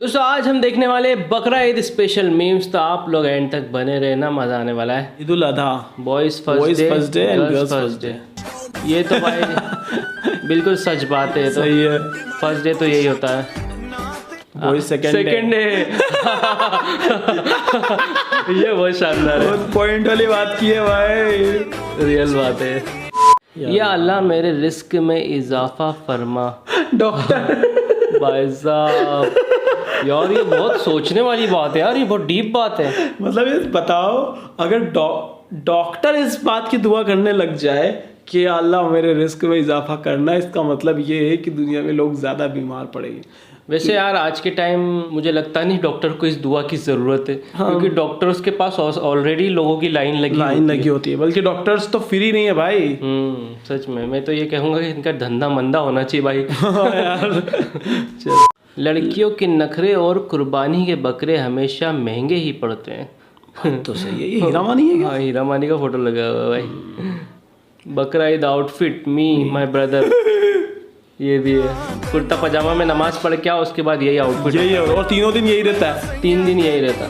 दोस्तों आज हम देखने वाले बकरा ईद स्पेशल मीम्स, तो आप लोग एंड तक बने रहना, मजा आने वाला है। Eid ul Adha, boys first day and girls first day. ये तो भाई बिल्कुल सच बात है। तो सही है। फर्स्ट डे तो यही होता है, बॉयज सेकंड डे। ये बहुत शानदार है, बहुत पॉइंट वाली बात की है भाई, रियल बात है। या अल्लाह मेरे रिस्क में इजाफा फरमा। डॉक्टर भाई साहब यार ये बहुत सोचने वाली बात है यार, ये बहुत डीप बात है। मतलब ये बताओ, अगर डॉक्टर इस बात की दुआ करने लग जाए कि अल्लाह मेरे रिस्क में इजाफा करना, इसका मतलब ये है कि दुनिया में लोग ज़्यादा बीमार पड़ेंगे। वैसे यार आज के टाइम मुझे लगता नहीं डॉक्टर को इस दुआ की ज़रूरत है, क्योंकि डॉक्टर्स के पास ऑलरेडी लोगों की लाइन लगी होती है। बल्कि डॉक्टर्स तो फ्री नहीं है भाई। सच में मैं तो ये कहूँगा कि इनका धंधा मंदा होना चाहिए भाई। यार लड़कियों के नखरे और कुर्बानी के बकरे हमेशा महंगे ही पड़ते हैं। तो सही है, ये हीरा मानी है क्या? हाँ हीरा मानी का फोटो लगा हुआ है भाई। बकरा Eid outfit me my brother, ये भी है। कुर्ता पजामा में नमाज पढ़ के आओ, उसके बाद यही आउटफिट, यही है, और तीनों दिन यही रहता है। 3 दिन यही रहता।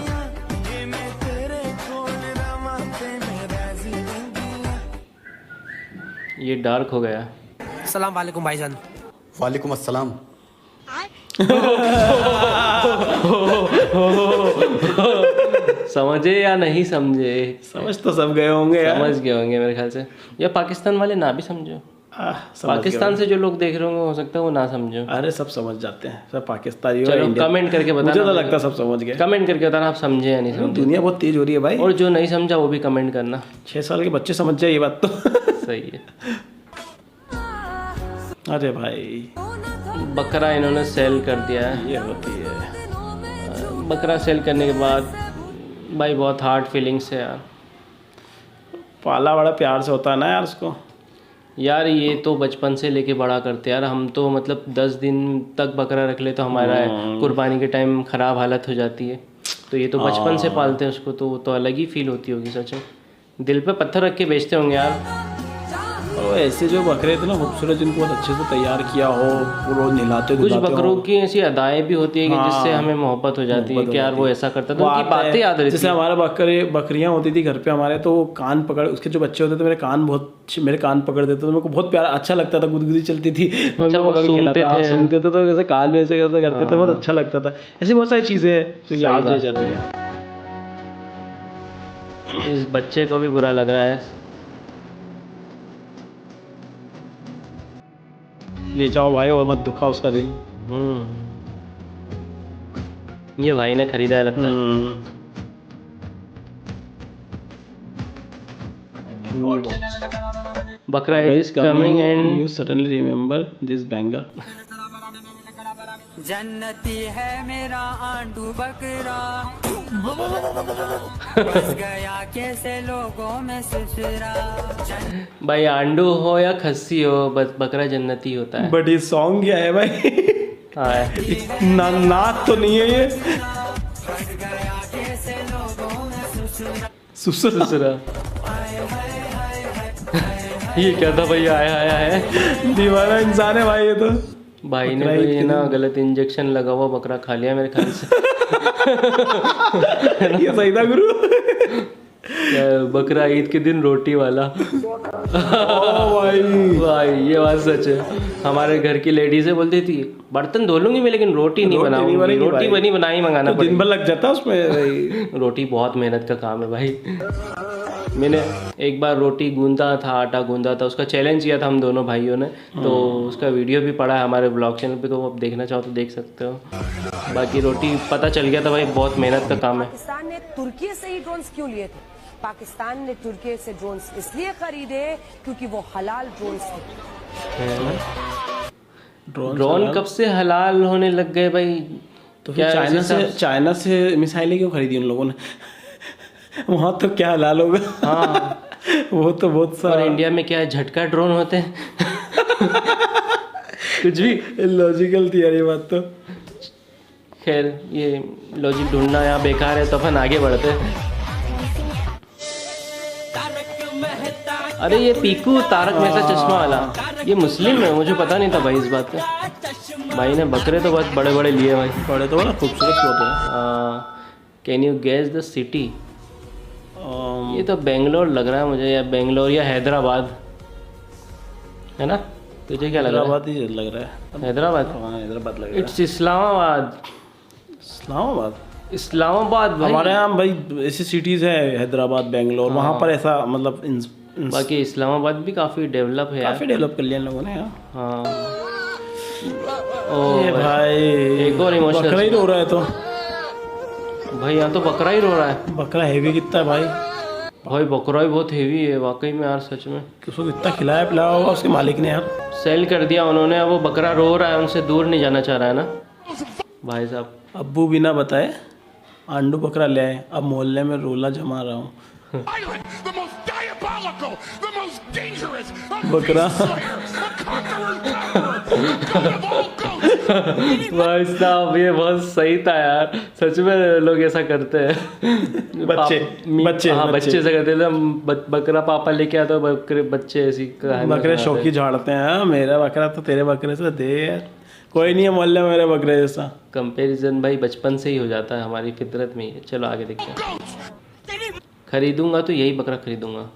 ये डार्क हो गया। अस्सलाम वालेकुम भाईजान। वालेकुम अस्सलाम। समझे या नहीं समझे? समझ तो सब गए होंगे यार। समझ गए होंगे मेरे ख्याल से, या पाकिस्तान वाले ना भी समझो। पाकिस्तान से जो लोग देख रहे होंगे हो सकता है वो ना समझो। अरे सब समझ जाते हैं, सब पाकिस्तानी। चलो कमेंट करके बताना, मुझे तो लगता है सब समझ गए। कमेंट करके बताना आप समझे या नहीं समझे। दुनिया बहुत तेज हो रही है भाई, और जो नहीं समझा वो भी कमेंट करना। 6 साल के बच्चे समझ जाए ये बात तो। सही है। अरे भाई बकरा इन्होंने सेल कर दिया है। ये होती है। बकरा सेल करने के बाद भाई बहुत हार्ड फीलिंग्स है यार। पाला बड़ा प्यार से होता है ना यार उसको। यार ये तो बचपन से लेके बड़ा करते यार, हम तो मतलब 10 दिन तक बकरा रख ले तो हमारा कुर्बानी के टाइम ख़राब हालत हो जाती है। तो ये तो बचपन से पालते हैं उसको, तो वो तो अलग ही फील होती होगी सच में। दिल पे पत्थर रख के बेचते होंगे यार। और ऐसे जो बकरे इतना खूबसूरत, जिनको बहुत अच्छे से तैयार किया हो, वो रोज नहलाते कुछ बकरों की ऐसी अदाएं भी होती है कि जिससे हमें मोहब्बत हो जाती है कि यार वो ऐसा करता था, उनकी बातें याद रहती है। जैसे हमारा बकरियां होती थी घर पे हमारे, तो वो कान पकड़, उसके जो बच्चे होते थे मेरे कान पकड़ देते, तो मेरे को बहुत प्यारा अच्छा लगता था। गुदगुदी चलती थी, सुनते थे तो जैसे कान में ऐसे करते थे, बहुत अच्छा लगता था। ऐसी बहुत सारी चीजें याद रह जाती है। इस बच्चे को भी बुरा लग रहा है। ले जाओ भाई और मत दुखा उसका दिल। ये भाई ने खरीदा है लगता है। बकरा is coming and you suddenly remember this bangle. जन्नती है मेरा आंडू बकरा, बस गया कैसे लोगों में ससुरा। भाई आंडू हो या खस्सी हो, बस बकरा जन्नती होता है। बट ये सॉन्ग क्या है भाई? हाँ नाक तो नहीं है ये। ससुरा। ये क्या था भाई? आया है दीवाना इंसान है भाई ये तो। भाई ने कोई ना गलत इंजेक्शन लगा हुआ बकरा खा लिया मेरे ख्याल से। ये सही था गुरु। बकरा ईद के दिन रोटी वाला। भाई भाई ये बात सच है। हमारे घर की लेडीज़ें बोलती थी बर्तन धो लूंगी मैं लेकिन रोटी नहीं बनाऊंगी। रोटी बनी बनाई मंगाना दिन भर लग जाता उसमें। रोटी बहुत मेहनत का काम है भाई। मैंने एक बार रोटी गूंदा था, आटा गूंदा था, उसका चैलेंज किया था हम दोनों भाइयों ने, तो उसका वीडियो भी पड़ा है हमारे ब्लॉग चैनल पे, तो आप देखना चाहो तो देख सकते हो। बाकी रोटी पता चल गया था भाई बहुत मेहनत का काम है। पाकिस्तान ने तुर्की से ही ड्रोन्स क्यों लिए थे? पाकिस्तान ने तुर्की से ड्रोन्स इसलिए खरीदे क्योंकि वो हलाल ड्रोन्स थे। ड्रोन कब से हलाल होने लग गए भाई? तो क्या चाइना से मिसाइलें क्यों खरीदी उन लोगों ने? वहाँ तो क्या हलाल होगा। हाँ वो तो बहुत सारा। और इंडिया में क्या झटका ड्रोन होते हैं। कुछ भी लॉजिकल थी यार ये बात तो। खैर ये लॉजिक ढूंढना यहाँ बेकार है, तो अपन आगे बढ़ते हैं। अरे ये पीकू तारक मेहता चश्मा वाला। ये मुस्लिम है, मुझे पता नहीं था भाई इस बात का। भाई ने बकरे तो बहुत बड़े बड़े लिए भाई। बड़े तो बड़ा खूबसूरत होते हैं। Can you guess the city? ये तो बेंगलोर लग रहा है मुझे, या बेंगलोर या हैदराबाद है ना? तुझे क्या लग रहा है? हैदराबाद ही लग रहा है। हैदराबाद? हाँ हैदराबाद लग रहा है। इट्स इस्लामाबाद। इस्लामाबाद? इस्लामाबाद भाई। हमारे यहाँ भाई ऐसी सिटीज़ है हैदराबाद, बेंगलोर, वहाँ पर ऐसा मतलब बाकी इस्लामाबाद भी काफ़ी डेवलप है यार। काफ़ी डेवलप कर लिया इन लोगों ने यार। हाँ। ये भाई एक और इमोशनल। बकरा ही रो रहा है तो। भाई यहाँ तो बकरा ही रो रहा है। बकरा हेवी कितना है भाई? भाई बकरा ही बहुत हेवी है वाकई में यार, सच में। उसको कितना खिलाया पिलाया होगा उसके मालिक ने यार। सेल कर दिया उन्होंने, अब वो बकरा रो रहा है, उनसे दूर नहीं जाना चाह रहा है ना भाई साहब। अब्बू बिना बताए आंडू बकरा ले आए, अब मोहल्ले में रोला जमा रहा हूँ। बकरा भाई साहब ये बहुत सही था यार, सच में लोग ऐसा करते हैं। बच्चे हाँ बच्चे से करते थे। बकरा पापा लेके आता, बकरे बच्चे ऐसी बकरे शौकी झाड़ते हैं। हाँ, मेरा बकरा तो तेरे बकरे से दे यार, कोई नहीं है मोहल्ले में मेरे बकरे जैसा। कंपैरिजन भाई बचपन से ही हो जाता है, हमारी फितरत में ही है। चलो आगे देखते हैं। खरीदूंगा तो यही बकरा खरीदूंगा।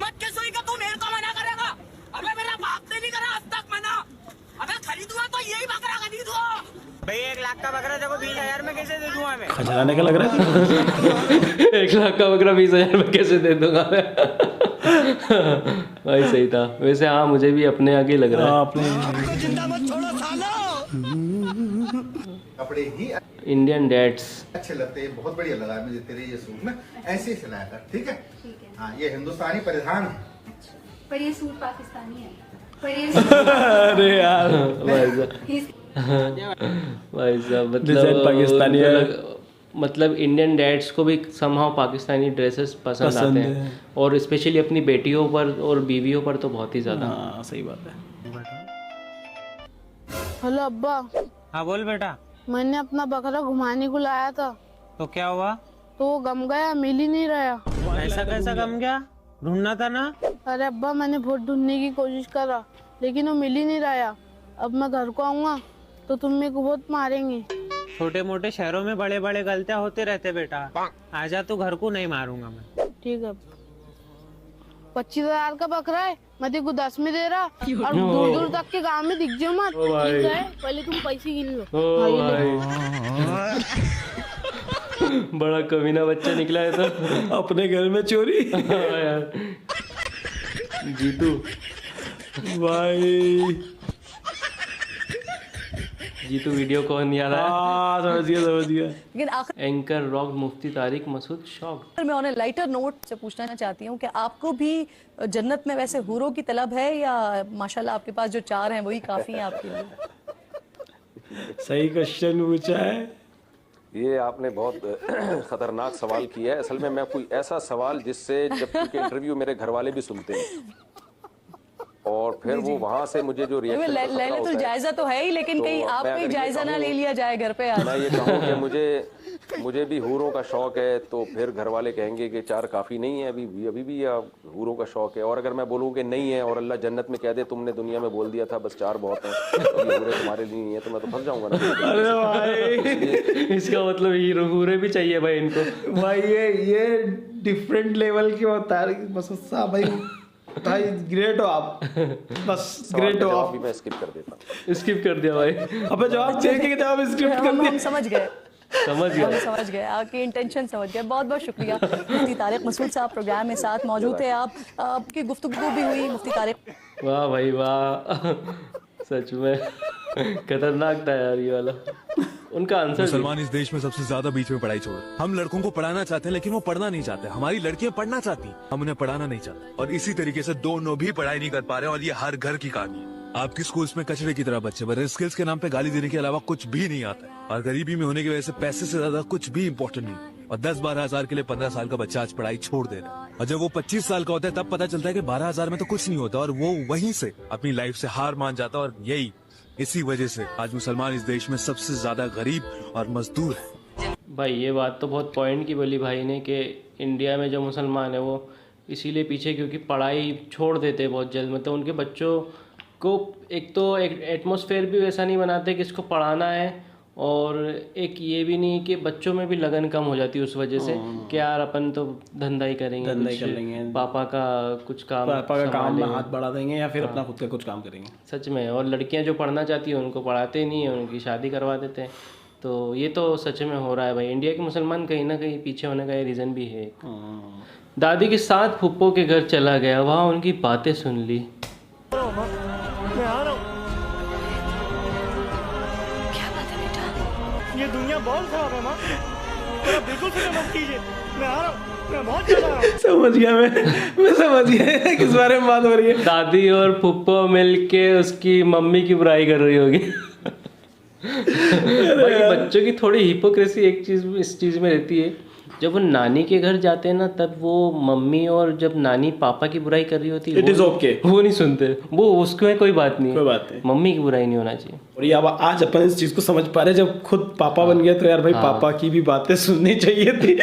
भाई 1 लाख का बकरा देखो 20,000 में कैसे दे दूंगा मैं? खजराने का लग रहा है। 1 लाख का बकरा 20,000 में कैसे दे दूंगा मैं? भाई सही था वैसे। हाँ मुझे भी अपने आगे लग रहा है। कपड़े ही इंडियन डैड्स अच्छे लगते हैं, बहुत बढ़िया लगा मुझे तेरे ये सूट में, ऐसे ही सिलाया कर, ठीक है? हाँ ये हिंदुस्तानी परिधान है, पर ये सूट पाकिस्तानी है। पर ये अरे यार भाई साहब डिजाइन पाकिस्तानी है। मतलब इंडियन डैड्स को भी समहाउ पाकिस्तानी ड्रेसेस पसंद आते हैं, और स्पेशली अपनी बेटियों पर और बीवियों पर तो बहुत ही ज़्यादा। हाँ सही बात है। हेलो अब्बा। हाँ बोल बेटा। मैंने अपना बकरा घुमाने को लाया था, तो क्या हुआ? तो वो गम गया, मिल ही नहीं रहा। ऐसा कैसा गम गया? ढूंढना था ना। अरे अब्बा मैंने बहुत ढूंढने की कोशिश करा, लेकिन वो मिल ही नहीं रहा। अब मैं घर को आऊँगा तो तुम मेरे को बहुत मारेंगे। छोटे मोटे शहरों में बड़े बड़े गलतियां होते रहते बेटा। आजा तू घर को, नहीं मारूंगा मैं। ठीक है। 25,000 का बकरा है, मैं तेरे को 10 में दे रहा, और दूर दूर तक के गांव में दिख जाओ मत। ठीक है, पहले तुम पैसे गिन लो। बड़ा कमीना बच्चा निकला है तो। अपने घर में चोरी। यार जीतू भाई जीतू वीडियो कौन नहीं आ रहा है? समझ गया। लेकिन आखिर एंकर रॉक मुफ्ती तारिक मसूद शॉक। मैं ऑन लाइटर नोट से पूछना चाहती हूँ कि आपको भी जन्नत में वैसे हूरों की तलब है, या माशाल्लाह आपके पास जो 4 हैं वही काफी हैं आपके लिए? सही क्वेश्चन पूछा है। ये आपने बहुत खतरनाक सवाल किया है। असल में मैं कोई ऐसा सवाल जिससे जब क्योंकि इंटरव्यू मेरे घर वाले भी सुनते हैं, और फिर वो वहाँ से मुझे जो रिएक्शन ले तो जायजा तो है ही, लेकिन कहीं आप कोई जायजा ना ले लिया जाए घर पे। मैं ये कहूँ कि मुझे भी हूरों का शौक है, तो फिर घर वाले कहेंगे कि 4 काफ़ी नहीं है, अभी भी हूरों का शौक है। और अगर मैं बोलूँ कि नहीं है और अल्लाह जन्नत में कह दे तुमने दुनिया में बोल दिया था बस 4 बहुत हैं, अभी हूरे तुम्हारे लिए नहीं है, तो मैं तो फंस जाऊंगा ना। अरे भाई इसका मतलब हीरो हूरे भी चाहिए भाई इनको। भाई ये डिफरेंट लेवल की बता रही बस साहब। भाई ग्रेट हो आप, बस ग्रेट हो आप। मैं स्किप कर देता हूँ। स्किप कर दिया भाई। अबे जवाब दे के जवाब स्क्रिप्ट कर दिया। हम समझ गए, समझ गए आपकी इंटेंशन समझ गए। बहुत बहुत शुक्रिया मुफ्ती तारिक मसूद साहब, प्रोग्राम में साथ मौजूद थे आप। आपकी गुफ्तगू भी हुई मुफ्ती तारिक। वाह भाई वाह, सच में खतरनाक था यार ये वाला उनका आंसर। मुसलमान इस देश में सबसे ज्यादा बीच में पढ़ाई छोड़। हम लड़कों को पढ़ाना चाहते हैं लेकिन वो पढ़ना नहीं चाहते। हमारी लड़कियां पढ़ना चाहती, हम उन्हें पढ़ाना नहीं चाहते, और इसी तरीके से दोनों भी पढ़ाई नहीं कर पा रहे हैं, और ये हर घर की कहानी है। आपकी स्कूल्स में कचरे की तरह बच्चे भरे, स्किल्स के नाम पे गाली देने के अलावा कुछ भी नहीं आता है, और गरीबी में होने की वजह से पैसे से ज्यादा कुछ भी इम्पोर्टेंट नहीं। और 10-12 हजार के लिए 15 साल का बच्चा आज पढ़ाई छोड़ दे रहा है, और जब वो 25 साल का होता है तब पता चलता है कि 12,000 में तो कुछ नहीं होता, और वो वहीं से अपनी लाइफ से हार मान जाता है। और इसी वजह से आज मुसलमान इस देश में सबसे ज्यादा गरीब और मजदूर है। भाई ये बात तो बहुत पॉइंट की बोली भाई ने, कि इंडिया में जो मुसलमान है वो इसीलिए पीछे क्योंकि पढ़ाई छोड़ देते हैं बहुत जल्द। मतलब उनके बच्चों को एक तो एक एटमॉस्फेयर भी वैसा नहीं बनाते कि इसको पढ़ाना है, और एक ये भी नहीं कि बच्चों में भी लगन कम हो जाती है उस वजह से कि यार अपन तो धंधा ही करेंगे, धंधा ही कर लेंगे, पापा का कुछ काम, पापा का काम में हाथ बढ़ा देंगे या फिर अपना खुद का कुछ काम करेंगे। सच में। और लड़कियां जो पढ़ना चाहती हैं उनको पढ़ाते ही नहीं है, उनकी शादी करवा देते हैं। तो ये तो सच में हो रहा है भाई। इंडिया के मुसलमान कहीं ना कहीं पीछे होने का ये रीज़न भी है। दादी के साथ फुप्पो के घर चला गया, वहाँ उनकी बातें सुन ली। ये दुनिया बहुत खराब है माँ, बिल्कुल फिक्र मत कीजिए, मैं आ रहा हूँ, मैं बहुत जल्द आ रहा हूँ। समझ गया मैं समझ गया किस बारे में बात हो रही है। दादी और फुप्पो मिलके उसकी मम्मी की बुराई कर रही होगी। भाई बच्चों की थोड़ी हिपोक्रेसी एक चीज़ इस चीज़ में रहती है, जब वो नानी के घर जाते हैं ना तब वो मम्मी और जब नानी पापा की बुराई कर रही होती है इट इज ओके, वो नहीं सुनते, वो उसमें कोई बात नहीं, कोई बात नहीं, मम्मी की बुराई नहीं होना चाहिए। और ये अब आज अपन इस चीज को समझ पा रहे हैं, जब खुद पापा बन गए तो यार भाई पापा की भी बातें सुननी चाहिए थी।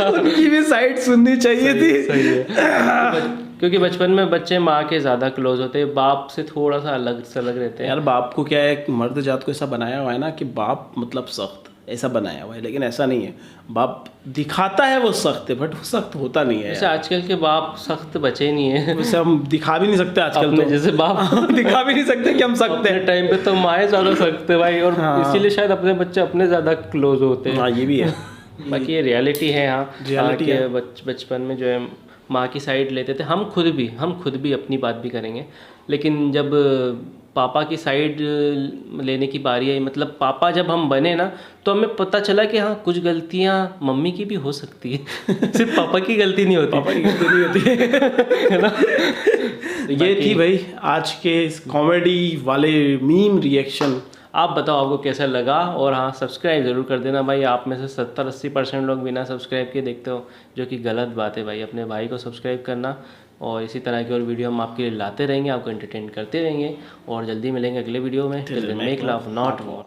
उनकी भी साइड सुननी चाहिए थी। सही है। क्योंकि बचपन में बच्चे माँ के ज़्यादा क्लोज होते हैं, बाप से थोड़ा सा अलग रहते हैं। यार बाप को क्या है, मर्द जात को ऐसा बनाया हुआ है ना कि बाप मतलब सख्त ऐसा बनाया हुआ है, लेकिन ऐसा नहीं है। बाप दिखाता है वो सख्त है, बट वो सख्त होता नहीं है। जैसे आजकल के बाप सख्त बचे नहीं है, वैसे हम दिखा भी नहीं सकते आजकल तो, जैसे बाप दिखा भी नहीं सकते कि हम सख्त हैं। टाइम पे तो माएँ ज़्यादा सख्त है भाई, और इसीलिए शायद अपने बच्चे अपने ज़्यादा क्लोज होते हैं। हाँ ये भी है। बाकी ये रियलिटी है। हाँ रियलिटी है। बचपन में जो है माँ की साइड लेते थे, हम खुद भी अपनी बात भी करेंगे, लेकिन जब पापा की साइड लेने की बारी आई, मतलब पापा जब हम बने ना तो हमें पता चला कि हाँ कुछ गलतियाँ मम्मी की भी हो सकती है, सिर्फ पापा की गलती नहीं होती। पापा की गलती नहीं होती है ना। तो ये थी भाई आज के कॉमेडी वाले मीम रिएक्शन। आप बताओ आपको कैसा लगा, और हाँ सब्सक्राइब ज़रूर कर देना भाई। आप में से 70-80% लोग बिना सब्सक्राइब के देखते हो, जो कि गलत बात है भाई। अपने भाई को सब्सक्राइब करना, और इसी तरह की और वीडियो हम आपके लिए लाते रहेंगे, आपको एंटरटेन करते रहेंगे, और जल्दी मिलेंगे अगले वीडियो में। Make love not war.